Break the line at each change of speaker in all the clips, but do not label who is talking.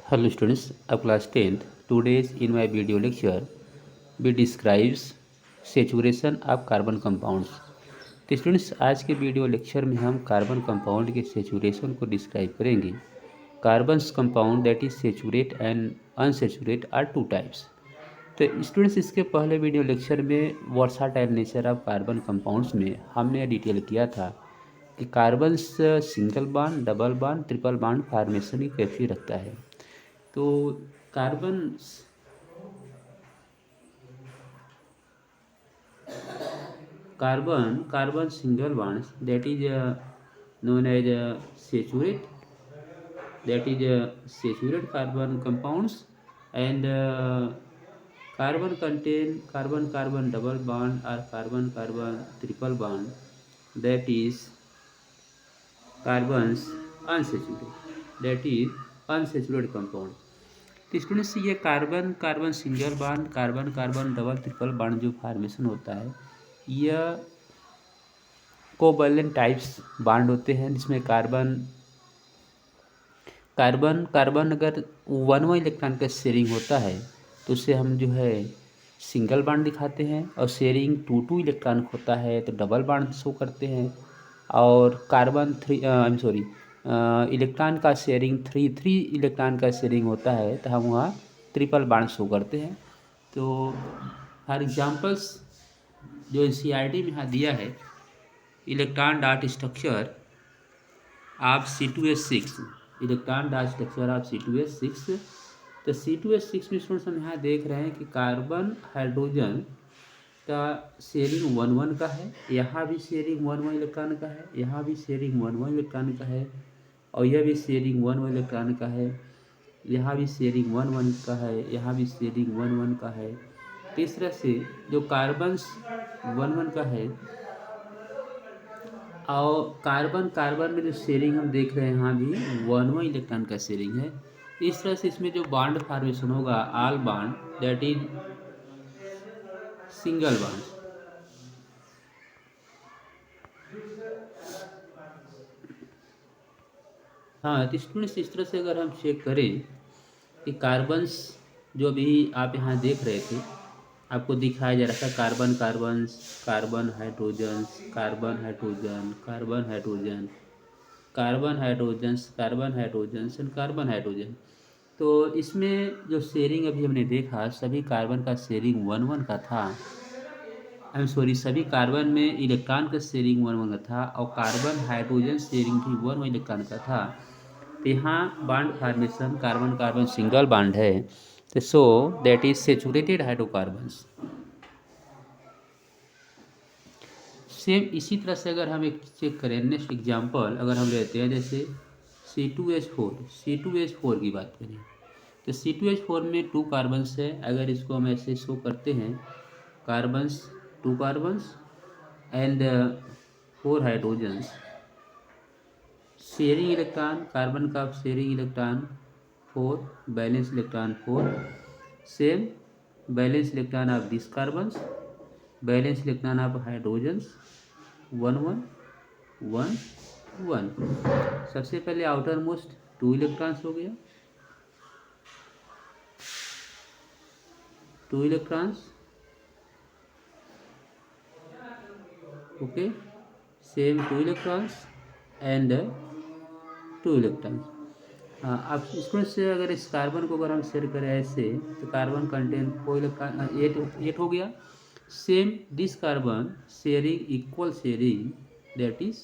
Hello students of class 10th. Today's in my video lecture we describes saturation of carbon compounds. तो students आज के video lecture में हम carbon compound के saturation को describe करेंगे. Carbons compound that is saturate and unsaturate are two types. तो students इसके पहले वीडियो लेक्चर में versatile nature of carbon compounds में हमने डिटेल किया था कि carbons single bond, double bond, triple bond formation की कैपेसिटी रखता है. तो carbon carbon single bonds that is known as saturate carbon compounds, and carbon contain carbon carbon double bond or carbon carbon triple bond, that is carbons unsaturated compound. तो students ये carbon carbon single bond, carbon carbon double triple bond जो formation होता है यह covalent types bond होते हैं, जिसमें carbon carbon carbon अगर वन इलेक्ट्रॉन का शेयरिंग होता है तो उसे हम जो है सिंगल बॉन्ड दिखाते हैं, और शेयरिंग टू इलेक्ट्रॉन होता है तो डबल बॉन्ड शो करते हैं, और कार्बन इलेक्ट्रॉन का शेयरिंग थ्री इलेक्ट्रॉन का शेयरिंग होता है तो हम वहाँ ट्रिपल बॉन्ड शो करते हैं. तो फॉर एग्जांपल्स जो एनसीईआरटी में यहाँ दिया है, electron dot structure of C2H6, electron dot structure of C2H6. तो C2H6 में स्टूडेंट्स हम यहाँ देख रहे हैं कि कार्बन हाइड्रोजन का शेयरिंग वन का है, यहाँ भी शेयरिंग वन इलेक्ट्रॉन का है, यहाँ भी शेयरिंग वन इलेक्ट्रॉन का है, और यह भी शेयरिंग वन इलेक्ट्रॉन का है, यहाँ भी शेयरिंग वन का है, यहाँ भी शेयरिंग वन का है. तो इस तरह से जो कार्बन वन का है और कार्बन कार्बन में जो शेयरिंग हम देख रहे हैं यहाँ भी वन इलेक्ट्रॉन का शेयरिंग है. इस तरह से इसमें जो बॉन्ड फॉर्मेशन होगा all bond that is single bond. हाँ, तो स्टूडेंट्स इस तरह से अगर हम चेक करें कि कार्बन्स जो अभी आप यहाँ देख रहे थे, आपको दिखाया जा रहा था carbon carbons, carbon hydrogens, carbon hydrogen, carbon hydrogen, carbon hydrogens, carbon hydrogens and carbon hydrogen. तो इसमें जो शेयरिंग अभी हमने देखा, सभी कार्बन का शेयरिंग वन का था. सभी कार्बन में इलेक्ट्रॉन का शेयरिंग वन का था, और कार्बन हाइड्रोजन शेयरिंग भी वन इलेक्ट्रॉन का था. तो यहाँ bond formation carbon carbon single bond है, तो so that is saturated hydrocarbons. Same इसी तरह से अगर हम एक चेक करें, नेक्स्ट एग्जांपल अगर हम लेते हैं जैसे C2H4 की बात करें, तो C2H4 में टू कार्बन्स है. अगर इसको हम ऐसे शो करते हैं, carbons two carbons and four hydrogens, sharing electron carbon का sharing electron 4, valence electron 4, same valence electron of this carbons, valence electron of hydrogens 1 1 1 1. सबसे पहले आउटर मोस्ट टू इलेक्ट्रॉन्स हो गया, two electrons, okay, same two electrons and two electrons. अब students से अगर इस carbon को अगर हम शेयर करें ऐसे, तो कार्बन कंटेन 4 इलेक्ट्रॉन, 8 हो गया. Same this carbon sharing equal sharing that is.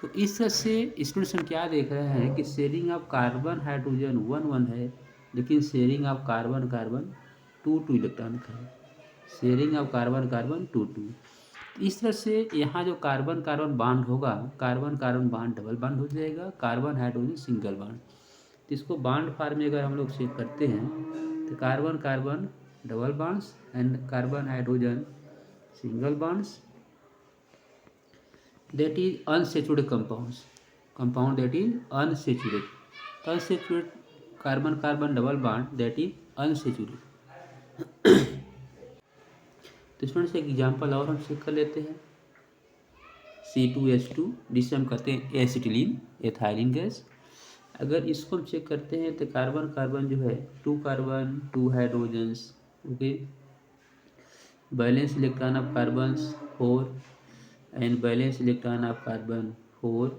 तो इस तरह से स्टूडेंट्स हम क्या देख रहे हैं कि sharing of carbon hydrogen one है, लेकिन sharing of carbon carbon two electron का है, sharing of carbon carbon two. इस तरह से यहाँ जो कार्बन कार्बन बॉन्ड होगा, carbon carbon bond double bond हो जाएगा, कार्बन हाइड्रोजन सिंगल बॉन्ड. तो इसको बॉन्ड फॉर्म में अगर हम लोग चेक करते हैं, तो carbon carbon double bonds and carbon hydrogen single bonds, that is unsaturated compound that is unsaturated carbon carbon double bond that is unsaturated. तो स्टूडेंट्स एक एग्जांपल और हम चेक कर लेते हैं, C2H2 जिसे हम कहते हैं एसिटिलीन, एथाइलिन गैस, अगर इसको हम चेक करते हैं तो कार्बन कार्बन जो है 2 carbon 2 hydrogens, okay, balance electron of carbon 4 and balance electron of carbon 4,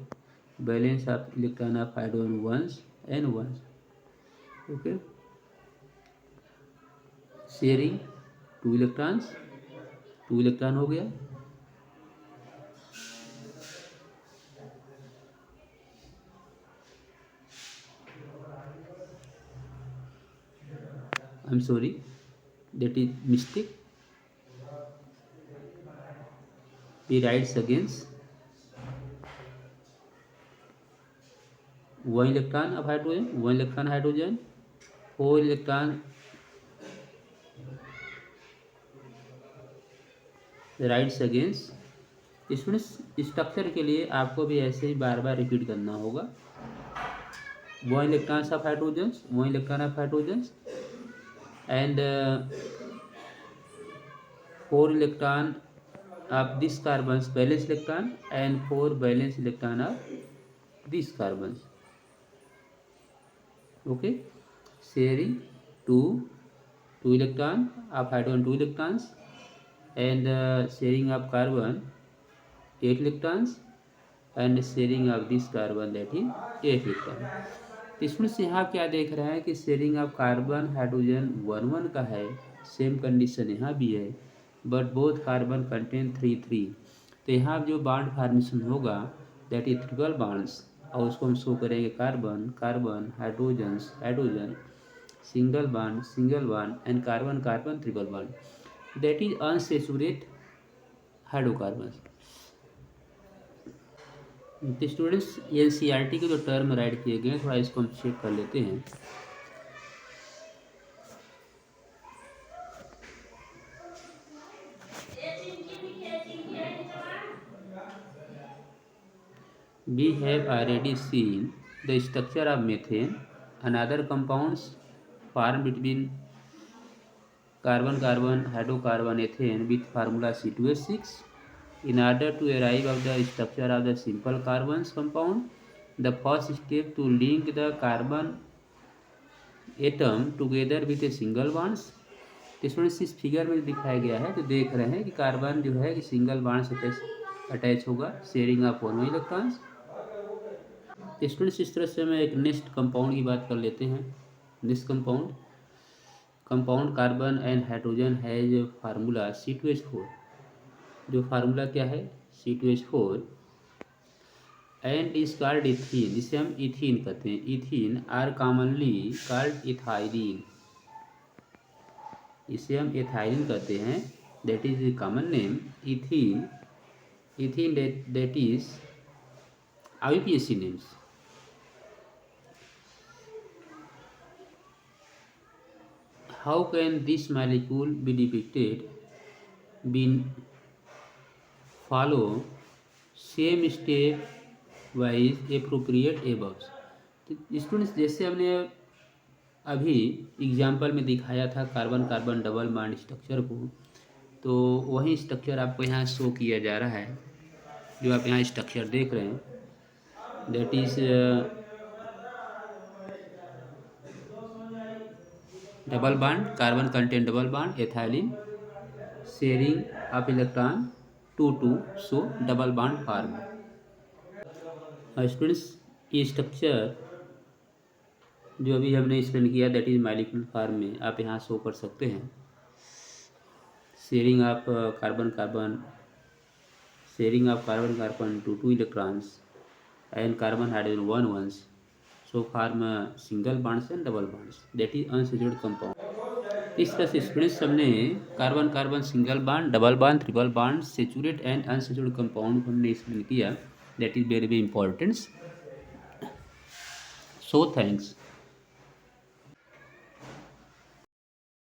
balance of electron of hydrogen 1 and 1, okay, sharing 2 electrons, 2 electron हो गया। I am sorry, that is mistake. He writes against 1 electron of hydrogen, 1 electron hydrogen, 4 electron writes against। इसमें structure के लिए आपको भी ऐसे ही बार बार repeat करना होगा। 1 electrons of hydrogens, 1 electron of hydrogens and 4 electron of this carbons valence electron and 4 valence electron of these carbons, okay, sharing 2 electron of hydrogen 2 electrons and sharing of carbon 8 electrons and sharing of this carbon that is 8 electron। तो इसमें से यहाँ क्या देख रहे हैं कि sharing of carbon hydrogen 1 का है, सेम कंडीशन यहाँ भी है, बट बोथ कार्बन कंटेन 3 तो यहाँ जो बॉन्ड फॉर्मेशन होगा दैट इज ट्रिपल बॉन्ड्स, और उसको हम शो करेंगे carbon carbon hydrogen single bond and carbon carbon triple bond that is unsaturated hydrocarbon. तो स्टूडेंट्स एनसीईआरटी के जो टर्म राइट किए गए थोड़ा इसको हम चेक कर लेते हैं। We have already seen the structure of methane and other compounds formed between carbon hydrocarbon ethane with formula C2H6। In order to arrive at the structure of the simple carbons compound, the first step to link the carbon atom together with a single bonds। Students इस figure में दिखाया गया है तो देख रहे हैं कि कार्बन जो है कि सिंगल बॉन्ड से अटैच होगा, शेयरिंग ऑफ 1 इलेक्ट्रॉन्स। स्टूडेंट्स इस तरह से हमें एक नेक्स्ट कंपाउंड की बात कर लेते हैं। Next compound carbon and hydrogen है जो फार्मूला C2H4, जो फार्मूला क्या है C2H4 and is called ethene, जिसे हम इथीन कहते हैं। Ethene are commonly called ethylene, इसे हम एथाइलिन कहते हैं, that is common name ethene that is IUPAC names. How can this molecule be depicted been follow same step wise appropriate aboves. तो students जैसे हमने अभी एग्जाम्पल में दिखाया था carbon carbon double bond structure को, तो वही स्ट्रक्चर आपको यहाँ शो किया जा रहा है, जो आप यहाँ स्ट्रक्चर देख रहे हैं, that is double bond, carbon contain double bond ethylene, sharing of electron 2 so double bond form. Students ये स्ट्रक्चर जो अभी हमने एक्सप्लेन किया दैट इज मॉलिक्यूलर फॉर्म में आप यहाँ शो कर सकते हैं। Sharing of carbon carbon 2 electrons and carbon hydrogen 1 ones so form single bonds and double bonds that is unsaturated compound। इस तरह से स्टूडेंट्स हमने carbon carbon single bond double bond triple bond saturated and unsaturated compound को हमने explain किया, that is very very important. So thanks.